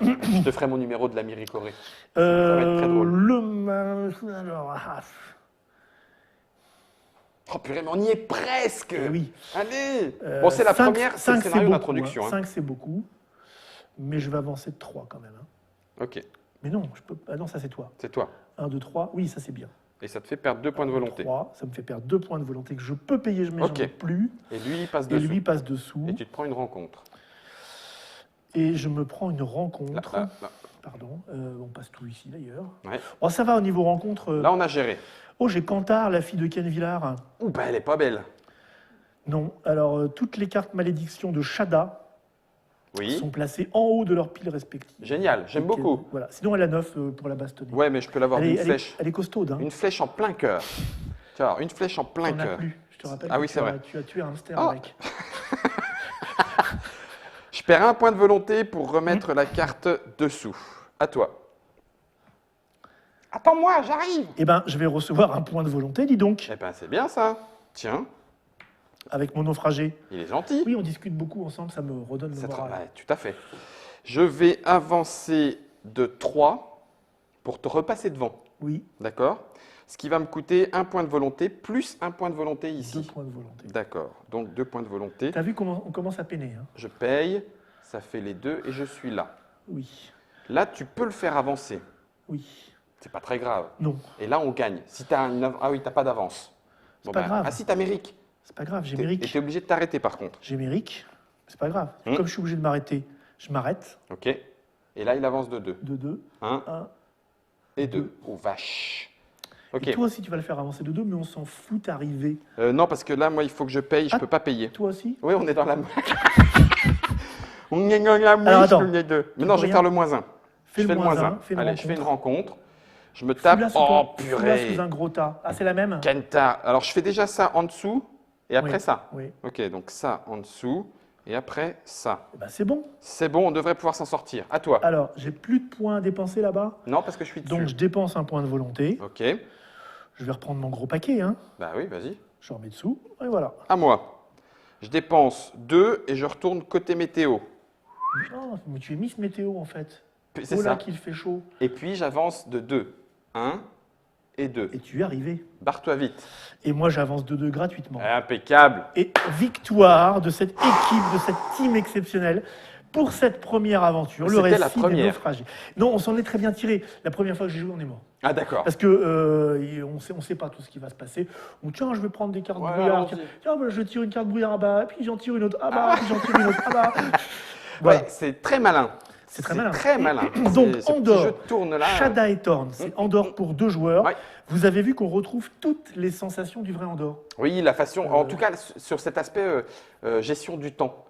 Je te ferai mon numéro de la Miricorée. va être très drôle. Alors, Oh purée, mais on y est presque. oui. Allez. Bon, c'est la première, c'est le 5, scénario beaucoup, d'introduction. Hein. 5, c'est beaucoup. Mais je vais avancer de 3 quand même. Hein. Ok, Mais non, je peux. Ah non, ça c'est toi. c'est toi. 1, 2, 3. Oui, ça c'est bien. Et ça te fait perdre 2 points de volonté. 3, ça me fait perdre 2 points de volonté que je peux payer, mais Ok. j'en ai plus. Et lui, il passe Et dessus. lui passe dessous. Et tu te prends une rencontre. Et je me prends une Là, rencontre. là. Pardon, on passe tout ici d'ailleurs. Ouais. Oh, ça va au niveau rencontre. Là, on a géré. Oh, j'ai Cantar, la fille de Ken Villard. Ouh, bah elle est pas belle. Non, alors toutes les cartes malédiction de Shada Oui. sont placées en haut de leur pile respective. Génial, j'aime Et beaucoup. Voilà. Sinon, elle a 9 pour la bastonner. Ouais, mais je peux l'avoir elle, d'une est, flèche. elle est costaude. Hein. Une flèche en plein cœur. Tiens, une flèche en plein T'en as cœur. plus. Je te rappelle Ah que oui, tu c'est as- vrai. tu as tué un hamster Ah. avec. Je perds 1 point de volonté pour remettre la carte dessous. À toi. Attends-moi, j'arrive. Eh ben, je vais recevoir un point de volonté, dis donc, Eh ben, c'est bien ça. Tiens, avec mon naufragé. il est gentil. Oui, on discute beaucoup ensemble, ça me redonne le Ça te- moral. ouais, tout à fait. Je vais avancer de 3 pour te repasser devant. Oui, D'accord? Ce qui va me coûter 1 point de volonté plus 1 point de volonté 2 ici. points de volonté. D'accord. Donc 2 points de volonté. T'as vu comment on commence à peiner, hein? Je paye, ça fait les 2 et je suis là. Oui, Là, tu peux le faire avancer. oui, C'est pas très grave. non, Et là, on gagne. Si t'as ah oui, t'as pas d'avance. C'est pas grave. Ah si, t'as Méric. c'est pas grave, j'ai Et Méric. t'es obligé de t'arrêter par contre. J'ai Méric, c'est pas grave. Hmm. Comme je suis obligé de m'arrêter, je m'arrête. Ok. Et là, il avance de 2. De 2, 1 1. et 2. Oh vache. Ok. Et toi aussi, tu vas le faire avancer de 2, mais on s'en fout d'arriver. Non, parce que là, moi, il faut que je paye. Je Ah. peux pas payer. Toi aussi? Oui, on est dans la. On est dans la mouche, attends. on est deux. Tu Maintenant, peux je vais rien. faire le moins 1. Fais Je le fais le moins moins un, 1. fais une Allez, je fais une rencontre. Je me Fous-la tape. sous Oh, ton- fous-la sous purée. un gros tas. Ah, c'est la même? Kenta. Alors, je fais déjà ça en dessous et après Oui. ça. Oui. Ok, donc ça en dessous et après ça. Eh ben, c'est bon. C'est bon, on devrait pouvoir s'en sortir. À toi. Alors, j'ai plus de points à dépenser là-bas. Non, parce que je suis dessus. Donc, je dépense un point de volonté. Ok. Je vais reprendre mon gros paquet. Hein. Bah oui, vas-y. Je remets dessous. Et voilà. À moi. Je dépense 2 et je retourne côté météo. Oh, mais tu es Miss Météo, en fait. C'est Oh là ça. qu'il fait chaud. Et puis, j'avance de 2. 1 et 2. Et tu es arrivé. Barre-toi vite. Et moi, j'avance de 2 gratuitement. Impeccable. Et victoire de cette équipe, de cette team exceptionnelle pour cette première aventure. Le C'était récit la des première. naufragés. Non, on s'en est très bien tiré. La première fois que j'ai joué, on est mort. Ah, d'accord. Parce que on sait pas tout ce qui va se passer. Ou tiens, je vais prendre des cartes Ouais, brouillard. allons-y. Tiens, bah, je tire une carte brouillard. Ah bah, puis j'en tire une autre. Ah bah, puis j'en tire une autre. Ah bah. Voilà. Ouais, c'est très malin. C'est très malin. Très malin. Donc, Ce petit Andorre, jeu tourne là. Shada et Thorn, c'est Andorre pour 2 joueurs. Ouais. Vous avez vu qu'on retrouve toutes les sensations du vrai Andorre. Oui, la façon. En tout cas, sur cet aspect gestion du temps.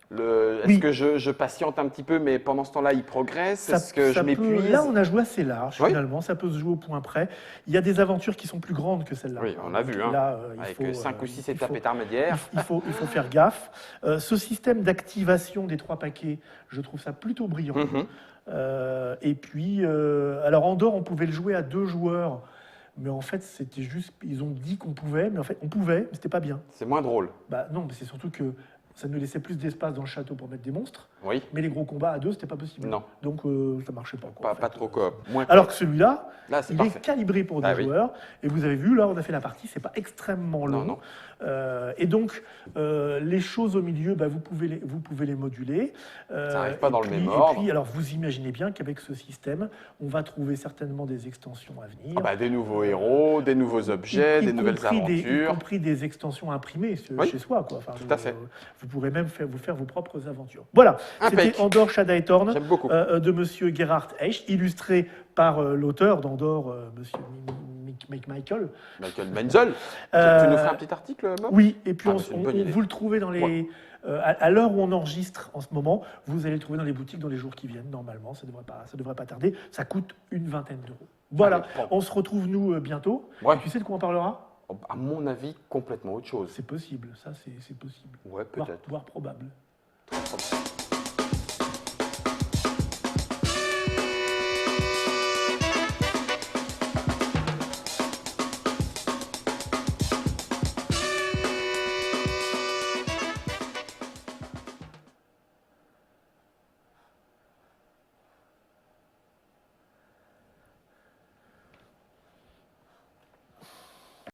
Est-ce Oui. que je patiente un petit peu, mais pendant ce temps-là, il progresse? Est-ce que je ça peut- m'épuise? Là, on a joué assez large, Oui. finalement. Ça peut se jouer au point près. Il y a des aventures qui sont plus grandes que celle-là. Oui, on a vu, hein. Là, Avec 5 ou 6 il étapes faut- intermédiaires. il faut faire gaffe. Ce système d'activation des 3 paquets, je trouve ça plutôt brillant. Mhm. Et puis, alors Andorre, on pouvait le jouer à 2 joueurs. Mais en fait, c'était juste, ils ont dit qu'on pouvait, mais en fait, on pouvait, mais c'était pas bien. C'est moins drôle. Bah non, mais c'est surtout que ça nous laissait plus d'espace dans le château pour mettre des monstres. Oui, Mais les gros combats à 2, c'était pas possible. Non. Donc ça marchait pas. Quoi, pas, en fait. pas trop coop. Moins Alors que celui-là, Là, c'est il parfait. est calibré pour 2 Ah oui. joueurs. Et vous avez vu, là, on a fait la partie, c'est pas extrêmement long. Non, non. Et donc, les choses au milieu, bah, vous pouvez les moduler. Ça arrive pas et dans le puis- même et ordre. puis, alors, vous imaginez bien qu'avec ce système, on va trouver certainement des extensions à venir. Ah bah, des nouveaux héros, des nouveaux objets, des nouvelles y aventures. compris des extensions imprimées Oui, chez soi. Quoi. Enfin, tout à fait. Vous pourrez même vous faire vos propres aventures. Voilà, Impec. c'était Andorre, Shada et Thorn J'aime beaucoup. de Monsieur Gerhard Hecht, illustré par l'auteur d'Andorre, Monsieur Michael. Michael Menzel. Euh, Tu nous feras un petit article, Bob? Oui, et puis Ah, mais c'est une bonne idée. vous le trouvez dans les... à l'heure où on enregistre en ce moment, vous allez le trouver dans les boutiques dans les jours qui viennent, normalement, ça devrait pas tarder. Ça coûte une vingtaine d'euros. Voilà, Allez, bon. on se retrouve, nous, bientôt. Ouais. Tu sais de quoi on parlera? À mon avis, complètement autre chose. C'est possible, ça c'est possible. Ouais, peut-être. Voire probable. Très probable.